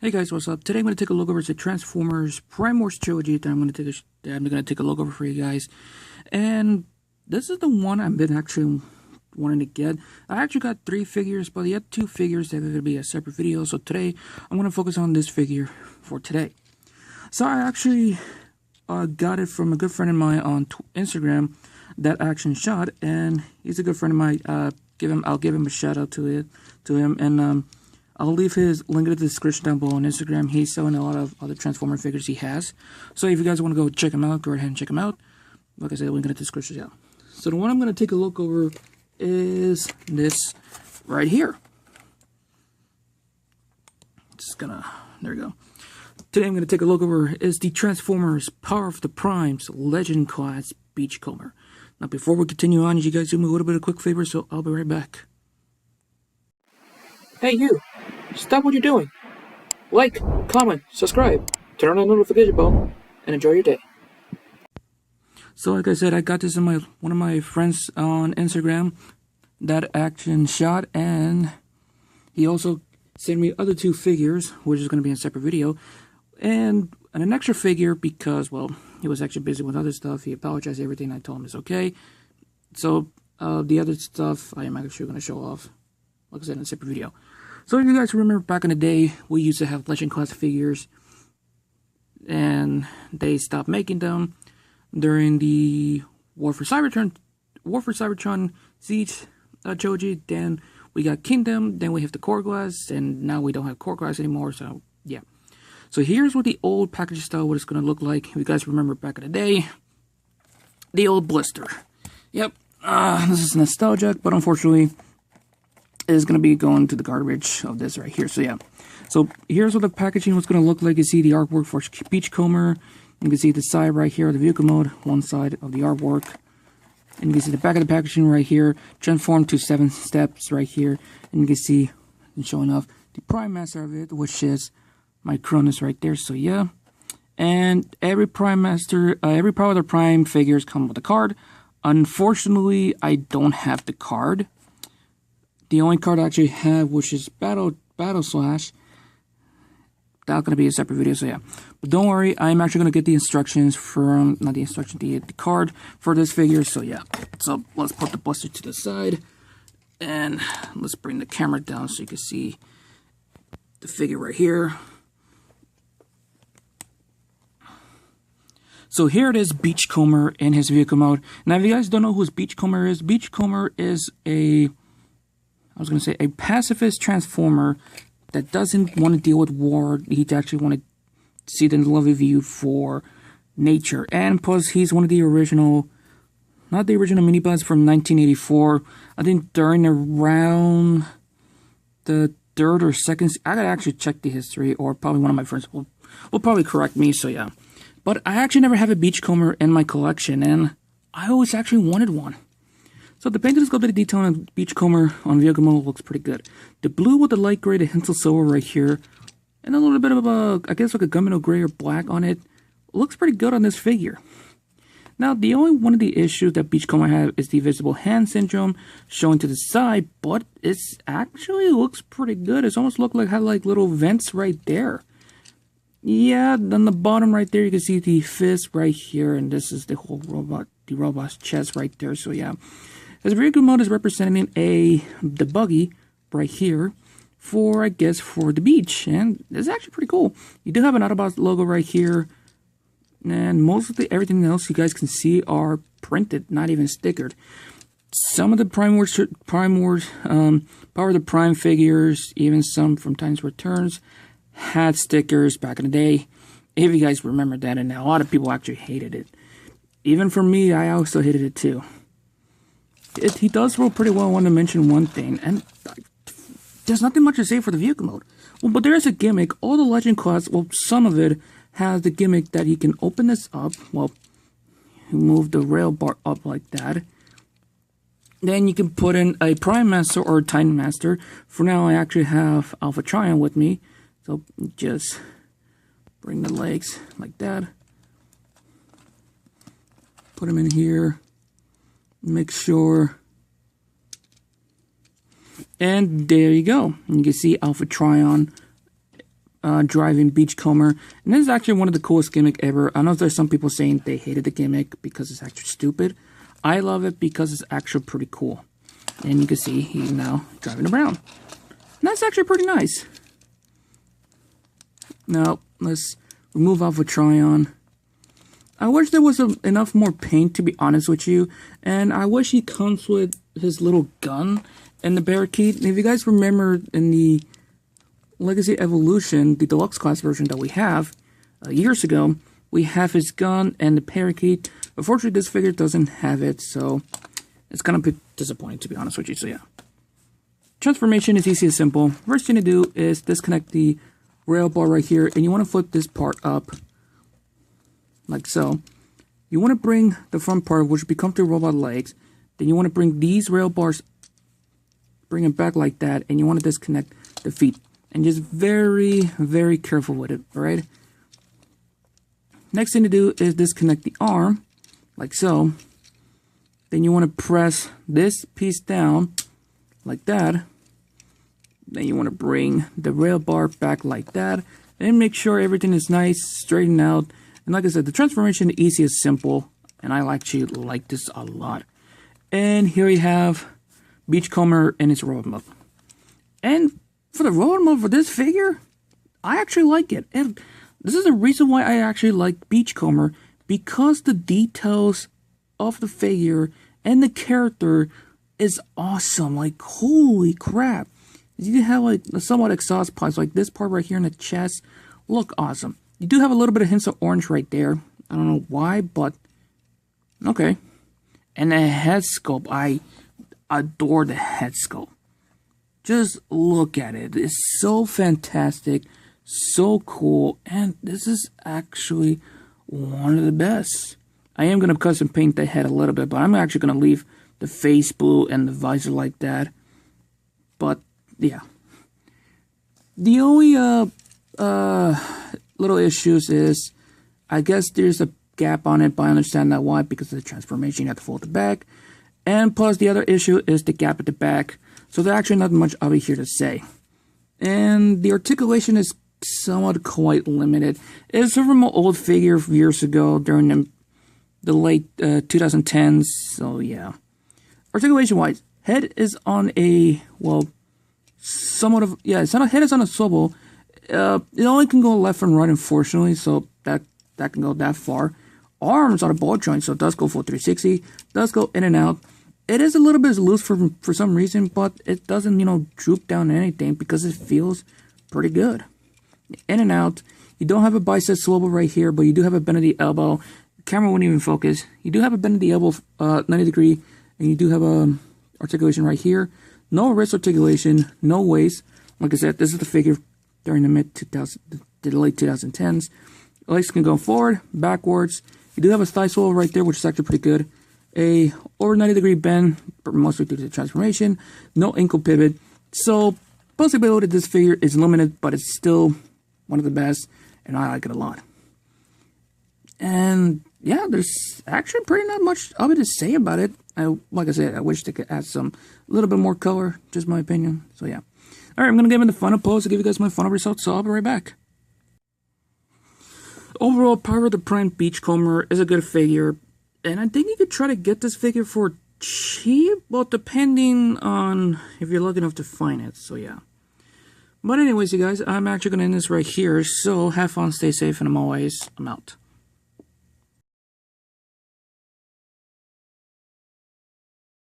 Hey guys, what's up? Today I'm going to take a look over the Transformers Prime Wars trilogy that I'm going to take a look over for you guys. And this is the one I've been actually wanting to get. I actually got 3 figures, but the other 2 figures that are going to be a separate video. So today I'm going to focus on this figure for today. So I actually got it from a good friend of mine on Instagram, That Action Shot, and he's a good friend of mine. I'll give him a shout out to him, and I'll leave his link in the description down below on Instagram. He's selling a lot of other Transformer figures he has. So if you guys want to go check him out, go ahead and check him out. Like I said, link in the description down. So the one I'm going to take a look over is this right here. There we go. Today I'm going to take a look over is the Transformers Power of the Primes Legend Class Beachcomber. Now before we continue on, you guys do me a little bit of a quick favor, so I'll be right back. Hey you! Stop what you're doing. Like, comment, subscribe, turn on the notification bell, and enjoy your day. So like I said, I got this in one of my friends on Instagram, That Action Shot, and he also sent me other 2 figures, which is going to be in a separate video, and an extra figure because, well, he was actually busy with other stuff. He apologized for everything. I told him it's okay. So the other stuff I am actually going to show off, like I said, in a separate video. So if you guys remember back in the day, we used to have Legend Class figures, and they stopped making them during the War for Cybertron Siege trilogy. Then we got Kingdom, then we have the Core Glass, and now we don't have Core Glass anymore, so yeah. So here's what the old package style, what it's going to look like. If you guys remember back in the day, the old blister. Yep, this is nostalgic, but unfortunately, is going to be going to the garbage of this right here. So yeah, so here's what the packaging was going to look like. You see the artwork for Beachcomber. You can see the side right here, the vehicle mode, one side of the artwork, and you can see the back of the packaging right here, transformed to 7 steps right here, and you can see showing off the Prime Master of it, which is my Cronus right there. So yeah, and every Prime Master, every Power of the Prime figures come with a card. Unfortunately, I don't have the card. The only card I actually have, which is Battle Slash, that's going to be a separate video, so yeah. But don't worry, I'm actually going to get the instructions from, not the instruction, the card for this figure, so yeah. So let's put the blister to the side, and let's bring the camera down so you can see the figure right here. So here it is, Beachcomber in his vehicle mode. Now if you guys don't know who Beachcomber is is a pacifist transformer that doesn't want to deal with war. He actually want to see the lovely view for nature. And plus, he's one of the original, not the original minibuds from 1984. I think during around the 3rd or 2nd, I gotta actually check the history, or probably one of my friends will probably correct me, so yeah. But I actually never have a Beachcomber in my collection, and I always actually wanted one. So the paint is a bit of detail on Beachcomber on vehicle mode looks pretty good. The blue with the light gray, the hints of silver right here, and a little bit of a, I guess like a gunmetal gray or black on it, looks pretty good on this figure. Now the only one of the issues that Beachcomber have is the visible hand syndrome showing to the side, but it's actually looks pretty good. It's almost looked like had like little vents right there. Yeah, on the bottom right there you can see the fist right here, and this is the whole robot's chest right there. So yeah. His vehicle mode is representing the buggy right here for, I guess, for the beach. And it's actually pretty cool. You do have an Autobots logo right here. And most of everything else you guys can see are printed, not even stickered. Some of the Prime Wars, Power of the Prime figures, even some from Times Returns, had stickers back in the day. If you guys remember that, and a lot of people actually hated it. Even for me, I also hated it too. He does roll pretty well. I want to mention one thing, and there's nothing much to say for the vehicle mode. Well, but there is a gimmick. All the Legend Class, well, some of it has the gimmick that you can open this up. Well, you move the rail bar up like that. Then you can put in a Prime Master or a Titan Master. For now, I actually have Alpha Trion with me, so just bring the legs like that. Put them in here. Make sure, and there you go. You can see Alpha Trion driving Beachcomber, and this is actually one of the coolest gimmick ever. I know there's some people saying they hated the gimmick because it's actually stupid. I love it because it's actually pretty cool. And you can see he's now driving around. And that's actually pretty nice. Now, let's remove Alpha Trion. I wish there was enough more paint, to be honest with you. And I wish he comes with his little gun and the parakeet. And if you guys remember in the Legacy Evolution, the deluxe class version that we have years ago, we have his gun and the parakeet. Unfortunately, this figure doesn't have it, so it's kind of a bit disappointing, to be honest with you. So yeah, transformation is easy and simple. First thing to do is disconnect the rail bar right here, and you want to flip this part up like so. You want to bring the front part, which becomes the robot legs. Then you want to bring these rail bars, bring it back like that, and you want to disconnect the feet. And just very, very careful with it, alright? Next thing to do is disconnect the arm, like so. Then you want to press this piece down, like that. Then you want to bring the rail bar back like that. And make sure everything is nice, straightened out. And like I said, the transformation is easy and simple. And I actually like this a lot. And here we have Beachcomber in its robot mode. And for the robot mode for this figure, I actually like it. And this is the reason why I actually like Beachcomber, because the details of the figure and the character is awesome. Like, holy crap. You have like somewhat exhaust pipes, like this part right here in the chest, look awesome. You do have a little bit of hints of orange right there. I don't know why, but okay. And the head sculpt, I adore the head sculpt. Just look at it. It's so fantastic, so cool, and this is actually one of the best. I am going to custom paint the head a little bit, but I'm actually going to leave the face blue and the visor like that. But yeah, the only little issues is, I guess there's a gap on it, but I understand that why, because of the transformation. You have to fold it back, and plus the other issue is the gap at the back. So there's actually not much of it here to say. And the articulation is somewhat quite limited. It's from an old figure years ago during the late 2010s. So yeah. Articulation wise, head is on a, well, somewhat of, yeah, it's on a, head is on a swivel. It only can go left and right, unfortunately, so that can go that far. Arms on a ball joint, so it does go full 360, does go in and out. It is a little bit loose for some reason, but it doesn't, you know, droop down anything because it feels pretty good. In and out. You don't have a bicep swivel right here, but you do have a bend of the elbow. The camera wouldn't even focus. You do have a bend of the elbow 90 degree, and you do have a articulation right here. No wrist articulation, no waist. Like I said, this is the figure during the the late 2010s. Legs can go forward, backwards. You do have a thigh swivel right there, which is actually pretty good. A over 90 degree bend, mostly due to the transformation. No ankle pivot. So possibility this figure is limited, but it's still one of the best, and I like it a lot. And yeah, there's actually pretty not much of it to say about it. Like I said, I wish they could add some little bit more color, just my opinion. So yeah. Alright, I'm gonna give in the final pose to give you guys my final results, so I'll be right back. Overall, Power of the Prime Beachcomber is a good figure, and I think you could try to get this figure for cheap, well, depending on if you're lucky enough to find it, so yeah. But anyways, you guys, I'm actually going to end this right here, so have fun, stay safe, and I'm out.